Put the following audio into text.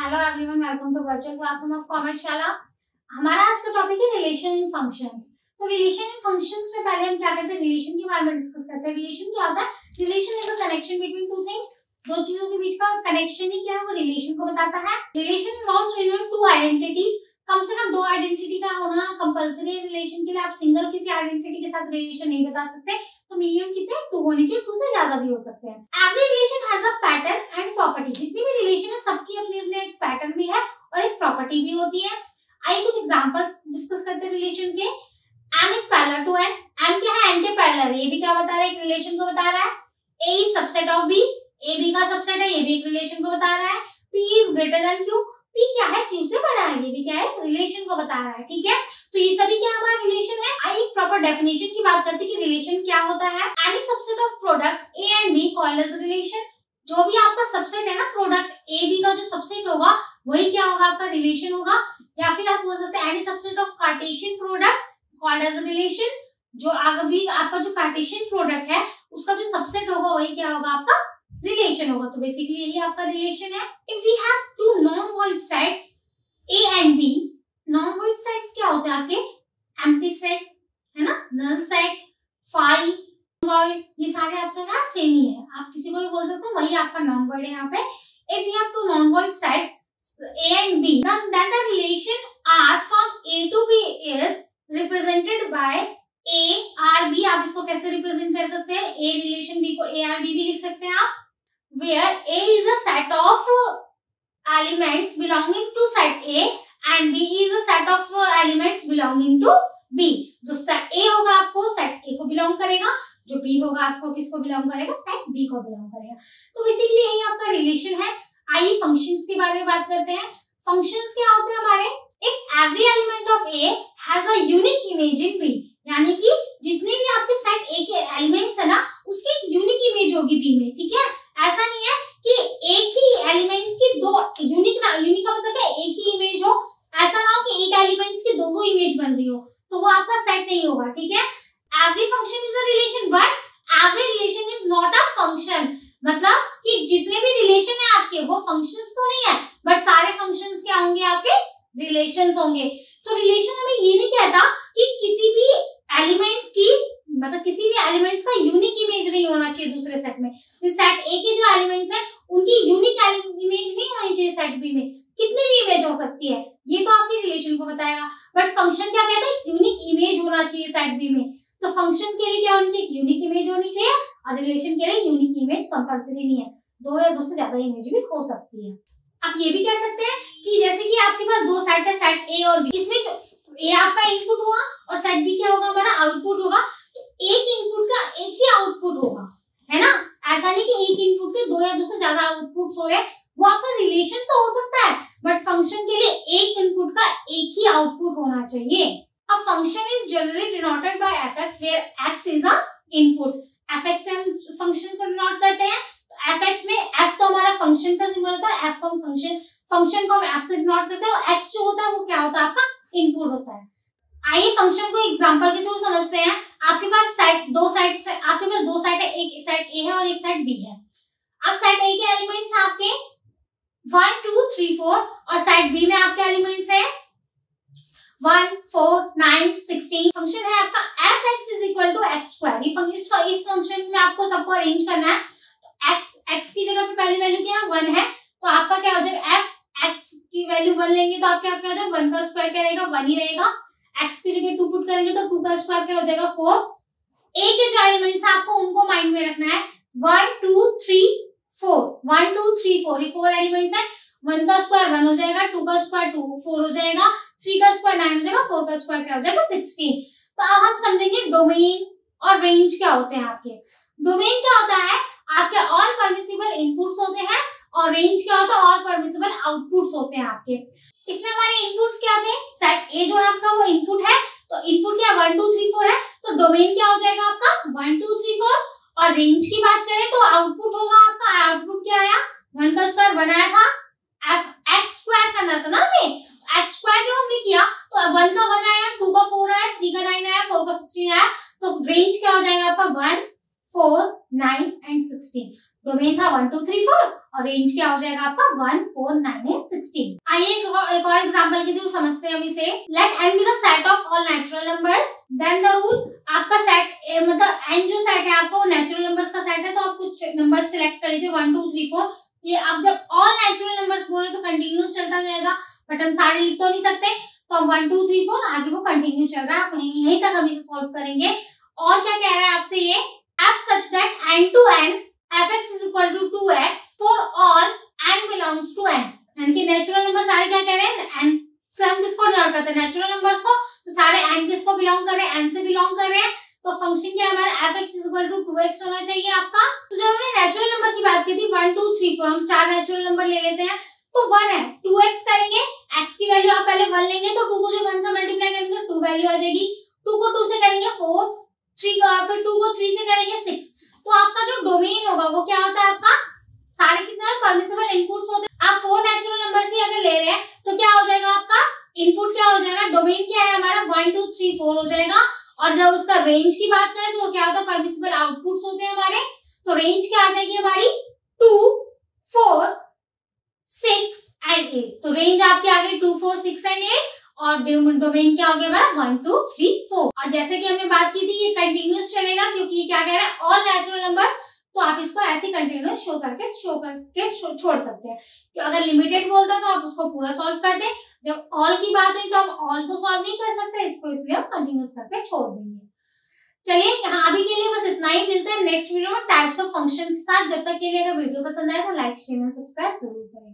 Hello everyone, welcome to virtual classroom of Commerce Shala. हमारा आज का टॉपिक है रिलेशन इन फंक्शंस। तो रिलेशन इन फंक्शंस में पहले हम क्या करते हैं, रिलेशन के बारे में डिस्कस करते हैं। रिलेशन क्या होता है? Relation is a connection between two things. दो चीजों के बीच का कनेक्शन ही क्या है, वो रिलेशन को बताता है। Relation involves union two identities. कम से कम दो आइडेंटिटी का होना कंपल्सरी है रिलेशन के लिए। आप सिंगल किसी आइडेंटिटी के साथ रिलेशन नहीं बता सकते, तो मिनिमम कितने, टू होनी चाहिए, टू से ज्यादा भी हो सकते हैं। Every relation has a pattern and property. जितनी भी रिलेशन है सबकी अपने अपने एक पैटर्न भी है और एक प्रॉपर्टी भी होती है। आइए कुछ एग्जांपल्स डिस्कस करते हैं रिलेशन के। M is parallel to N। M क्या है? N के पैरेलल। ये भी क्या बता रहा है? एक रिलेशन को बता रहा है। A is subset of B। A B का सबसेट है, ये भी एक रिलेशन को बता रहा है। P is greater than Q। P क्या है? Q से बड़ा है, ये भी क्या है? रिलेशन को बता रहा है। ठीक है, तो ये सभी क्या हमारा रिलेशन है। आइए एक प्रॉपर डेफिनेशन की बात करते हैं कि रिलेशन क्या होता है। Any subset of product A and B called as relation. जो भी आपका सबसेट है ना, प्रोडक्ट A B का जो सबसेट होगा वही क्या होगा? आपका रिलेशन होगा। या फिर आप बोल सकते हैं any subset of Cartesian product called as relation. जो अभी आपका जो कार्टेशियन प्रोडक्ट है उसका जो सबसेट होगा वही क्या होगा? आपका रिलेशन होगा। तो बेसिकली यही आपका रिलेशन है। If we have two non void sets A and B, non void sets क्या होते हैं आपके? एम्प्टी सेट है ना, नल सेट, फाई, वॉइड, ये सारे आपका क्या सेम ही है। आप किसी को भी बोल सकते हो, वही आपका नॉन वॉइड है यहाँ पे। If you have two non void sets A and B, then the relation R from A to B is represented by A R B। आप इसको कैसे रिप्रेजेंट कर सकते हैं? A रिलेशन B को A R B भी लिख सकते हैं आप। Where A is a set of elements belonging to set A and B is a set of elements belonging to B। जो set A होगा आपको set A को बिलोंग करेगा, जो B होगा आपको किसको बिलोंग करेगा? set B को बिलोंग करेगा। तो बेसिकली यही आपका रिलेशन है। आइए फंक्शंस के बारे में बात करते हैं। फंक्शंस क्या होते हैं हमारे? If every element of A has a unique image in B, यानी कि जितने भी आपके सेट A के एलिमेंट्स है ना, उसकी एक यूनिक इमेज होगी B में। ठीक है, ऐसा नहीं है कि एक ही एलिमेंट्स की दो यूनिक का मतलब क्या? एक ही इमेज हो। ऐसा ना हो कि एक एलिमेंट्स की दो इमेज बन रही हो, तो वो आपका सेट नहीं होगा। ठीक है, every function is a relation but every relation is not a function. मतलब कि जितने भी रिलेशन है आपके वो फंक्शंस तो नहीं है, बट सारे फंक्शंस क्या होंगे? आपके रिलेशंस होंगे। तो रिलेशन हमें ये नहीं कहता कि किसी भी एलिमेंट्स की, मतलब किसी भी एलिमेंट्स का यूनिक इमेज नहीं होना चाहिए दूसरे सेट में। सेट ए के जो एलिमेंट्स हैं उनकी यूनिक इमेज नहीं होनी चाहिए सेट बी में। कितनी भी इमेज हो सकती है, ये तो आपके रिलेशन को बताएगा। बट फंक्शन क्या कहता है? यूनिक इमेज होना चाहिए सेट बी में। तो फंक्शन के लिए क्या होनी चाहिए? यूनिक इमेज होनी चाहिए, और रिलेशन के लिए यूनिक इमेज कंपल्सरी नहीं है। दो या दो से ज्यादा इमेज भी हो सकती है। आप ये भी कह सकते हैं कि जैसे कि आपके पास दो सेट है, सेट ए और बी, इसमें जो ए आपका इनपुट हुआ और सेट बी क्या होगा? हमारा आउटपुट होगा। तो एक इनपुट का एक ही आउटपुट होगा, है ना। ऐसा नहीं कि एक इनपुट के दो या दो से ज्यादा आउटपुट्स हो रहे, वो आपका रिलेशन तो हो सकता है, बट फंक्शन के लिए एक इनपुट का एक ही आउटपुट होना चाहिए। A function is generally denoted by fx where x is a input। fx से हम फंक्शन को डिनोट करते हैं। तो fx में f तो हमारा फंक्शन का सिंबल होता है, f को हम फंक्शन को हम f से डिनोट करते हैं, और x जो होता है वो क्या होता है? आपका इनपुट होता है। आइए फंक्शन को एग्जांपल के थ्रू समझते हैं। आपके पास आपके पास दो सेट है, एक सेट a है और एक सेट b है। अब सेट a के एलिमेंट्स हैं आपके 1 2 3 4, और सेट b में आपके एलिमेंट्स है 1 4 9 16। फंक्शन है आपका fx is equal to X square. इस फंक्शन में आपको सबको अरेंज करना है। तो x की जगह पे पहली वैल्यू क्या है? 1 है, तो आपका क्या हो जाएगा? f x की वैल्यू 1 लेंगे तो आपका क्या हो जाएगा? 1 का स्क्वायर क्या रहेगा? 1 ही रहेगा। x की जगह 2 पुट करेंगे तो 2 का स्क्वायर क्या हो जाएगा? 4। a के जो एलिमेंट्स है आपको उनको माइंड में रखना है। 1 2 3 4, 1 2 3 4, ये 4 एलिमेंट्स है। 1 का स्क्वायर 1 हो जाएगा, 2 का स्क्वायर 2 4 हो जाएगा, 3 का स्क्वायर 9 हो जाएगा, 4 का स्क्वायर क्या हो जाएगा? 16। तो अब हम समझेंगे डोमेन और रेंज क्या होते हैं आपके। डोमेन क्या होता है? आपके ऑल परमिसिबल इनपुट्स होते हैं, और रेंज क्या होता है? ऑल परमिसिबल आउटपुट्स होते हैं आपके। इसमें हमारे इनपुट्स क्या थे? सेट ए जो है आपका वो इनपुट है, तो इनपुट क्या 1 2 3 4 है, तो डोमेन क्या हो जाएगा आपका? 1 2 3 4। और रेंज की बात करें तो आउटपुट होगा आपका, आउटपुट क्या आया? 1 का स्क्वायर बनाया था, एक्स स्क्वायर करना था ना हमें, एक्स स्क्वायर जो हमने किया तो 1 का 1 आया, 2 का 4 आया, 3 का 9 आया, 4 का 16 आया। तो रेंज क्या हो जाएगा आपका? 1 4 9 एंड 16। डोमेन था 1 2 3 4 और रेंज क्या हो जाएगा आपका 1 4 9 8 16। आइए एक और एग्जांपल के थ्रू समझते हैं हम इसे। Let n be the set of all natural numbers, then the rule, आपका सेट मतलब n जो सेट है आपका वो नेचुरल नंबर्स का सेट है, तो आप कुछ नंबर्स सिलेक्ट कर लीजिए 1 2 3 4। ये आप जब ऑल नेचुरल नंबर्स बोले तो कंटिन्यूस चलता जाएगा, बट हम सारे लिख तो नहीं सकते, तो हम 1 2 3 4 आगे वो कंटिन्यू चल रहा है, यहीं तक हम इसे सॉल्व करेंगे। और क्या कह रहा है आपसे ये, f such that n to n fx is equal to 2x for all n belongs to n, यानी कि नेचुरल नंबर सारे क्या कह रहे हैं, n से हम किसको डिनोट करते हैं, नेचुरल नंबर्स को, तो सारे n किसको बिलोंग कर रहे हैं, n से बिलोंग कर रहे हैं, तो फंक्शन क्या हमारा fx is equal to 2x होना चाहिए आपका। तो जब हमने नेचुरल नंबर की बात की थी 1 2 3 4, हम चार नेचुरल नंबर ले लेते हैं, तो 1 है, 2x करेंगे, x की वैल्यू आप पहले 1 लेंगे, तो 2 को जब 1 से मल्टीप्लाई करेंगे 2 वैल्यू आ जाएगी, 2 को 2 से करेंगे 4, 3 का फिर 2 को 3 से करेंगे 6। तो आपका जो डोमेन होगा वो क्या होता है आपका, सारे कितने परमिसिबल इनपुट्स होते हैं, आप 4 नेचुरल नंबर्स ही अगर ले रहे हैं तो क्या हो जाएगा आपका इनपुट, क्या हो जाएगा, डोमेन क्या है हमारा 1 2 3 4 हो जाएगा। और जब उसका रेंज की बात करें तो क्या होता है, परमिसिबल आउटपुट्स होते हैं हमारे, तो रेंज क्या आ जाएगी हमारी 2 4 6 एंड 8, तो रेंज आपकी आ गई 2 4 6 एंड 8, और डोमेन क्या हो गया हमारा 1 2 3 4। और जैसे कि हमने बात की थी ये कंटिन्यूस चलेगा, क्योंकि ये क्या कह रहा है ऑल नेचुरल नंबर्स, तो आप इसको ऐसे कंटिन्यूस शो करके छोड़ सकते हैं। तो अगर लिमिटेड बोलता तो आप उसको पूरा सॉल्व कर दें, जब ऑल की बात हुई तो हम ऑल को सॉल्व नहीं कर सकते इसको, इसलिए हम कंटिन्यूस करके छोड़ देंगे। चलिए यहाँ अभी के लिए बस इतना ही, मिलते हैं नेक्स्ट वीडियो में टाइप्स ऑफ फंक्शन के साथ। जब तक के लिए अगर वीडियो पसंद आए तो लाइक शेयर एंड सब्सक्राइब जरूर करें।